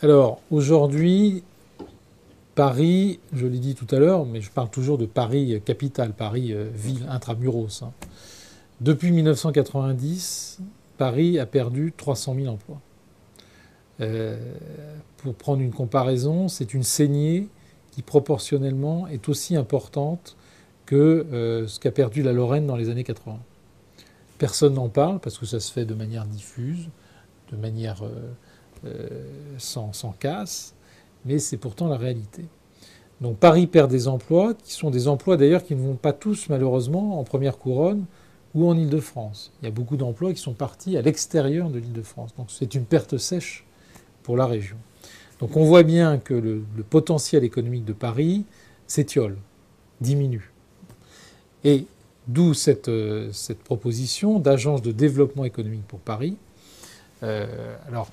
Alors, aujourd'hui, Paris, je l'ai dit tout à l'heure, mais je parle toujours de Paris capitale, Paris ville intramuros. Depuis 1990, Paris a perdu 300 000 emplois. Euh, pour prendre une comparaison, c'est une saignée qui proportionnellement est aussi importante que ce qu'a perdu la Lorraine dans les années 80. Personne n'en parle parce que ça se fait de manière diffuse, de manière sans casse, mais c'est pourtant la réalité. Donc Paris perd des emplois, qui sont des emplois d'ailleurs qui ne vont pas tous malheureusement en première couronne ou en Île-de-France. Il y a beaucoup d'emplois qui sont partis à l'extérieur de l'Île-de-France. Donc c'est une perte sèche pour la région. Donc on voit bien que le potentiel économique de Paris s'étiole, diminue. Et d'où cette proposition d'agence de développement économique pour Paris. Alors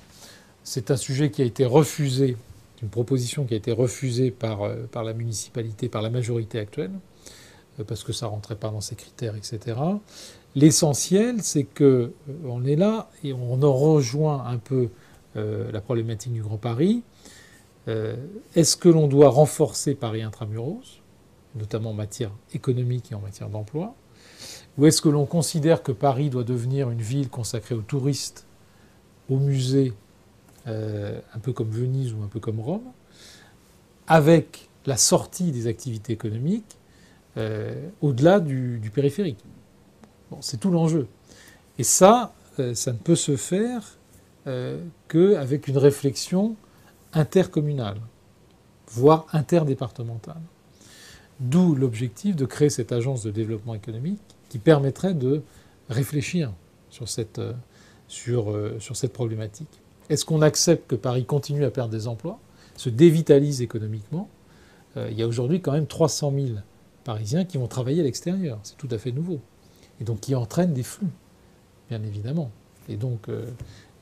c'est un sujet qui a été refusé, une proposition qui a été refusée par la municipalité, par la majorité actuelle, parce que ça ne rentrait pas dans ses critères, etc. L'essentiel, c'est qu'on est là et on en rejoint un peu la problématique du Grand Paris. Est-ce que l'on doit renforcer Paris intramuros, notamment en matière économique et en matière d'emploi, ou est-ce que l'on considère que Paris doit devenir une ville consacrée aux touristes, aux musées, un peu comme Venise ou un peu comme Rome, avec la sortie des activités économiques au-delà du périphérique. Bon, c'est tout l'enjeu. Et ça ne peut se faire qu'avec une réflexion intercommunale, voire interdépartementale. D'où l'objectif de créer cette agence de développement économique qui permettrait de réfléchir sur cette problématique. Est-ce qu'on accepte que Paris continue à perdre des emplois, se dévitalise économiquement? Il y a aujourd'hui quand même 300 000 Parisiens qui vont travailler à l'extérieur. C'est tout à fait nouveau. Et donc qui entraînent des flux, bien évidemment. Et donc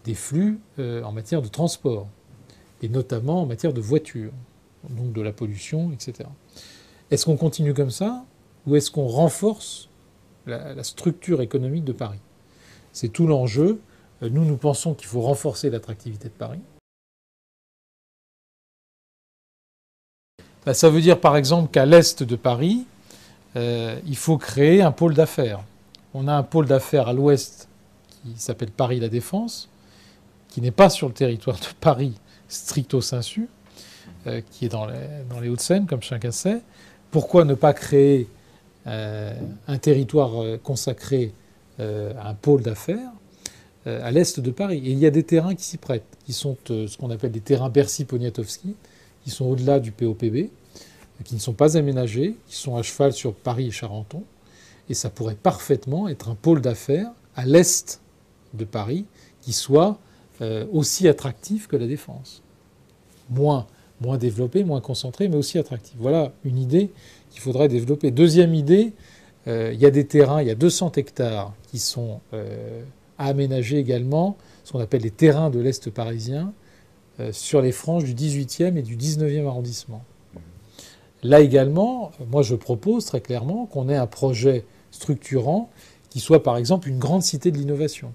des flux en matière de transport, et notamment en matière de voitures, donc de la pollution, etc. Est-ce qu'on continue comme ça, ou est-ce qu'on renforce la structure économique de Paris? C'est tout l'enjeu. Nous pensons qu'il faut renforcer l'attractivité de Paris. Ça veut dire par exemple qu'à l'est de Paris, il faut créer un pôle d'affaires. On a un pôle d'affaires à l'ouest qui s'appelle Paris La Défense, qui n'est pas sur le territoire de Paris stricto sensu, qui est dans les Hauts-de-Seine, comme chacun sait. Pourquoi ne pas créer un territoire consacré à un pôle d'affaires à l'est de Paris? Et il y a des terrains qui s'y prêtent, qui sont ce qu'on appelle des terrains Bercy-Poniatowski, qui sont au-delà du POPB, qui ne sont pas aménagés, qui sont à cheval sur Paris et Charenton. Et ça pourrait parfaitement être un pôle d'affaires à l'est de Paris qui soit aussi attractif que la Défense. Moins développé, moins concentré, mais aussi attractif. Voilà une idée qu'il faudrait développer. Deuxième idée, il y a des terrains, il y a 200 hectares qui sont à aménager également, ce qu'on appelle les terrains de l'Est parisien, sur les franges du 18e et du 19e arrondissement. Là également, moi je propose très clairement qu'on ait un projet structurant qui soit par exemple une grande cité de l'innovation.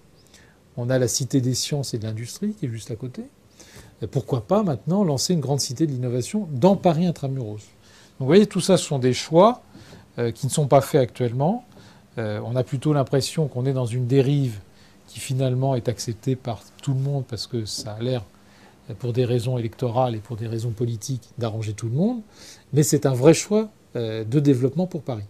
On a la cité des sciences et de l'industrie qui est juste à côté. Pourquoi pas maintenant lancer une grande cité de l'innovation dans Paris intramuros? Donc vous voyez, tout ça, ce sont des choix qui ne sont pas faits actuellement. On a plutôt l'impression qu'on est dans une dérive qui finalement est acceptée par tout le monde parce que ça a l'air, pour des raisons électorales et pour des raisons politiques, d'arranger tout le monde. Mais c'est un vrai choix de développement pour Paris.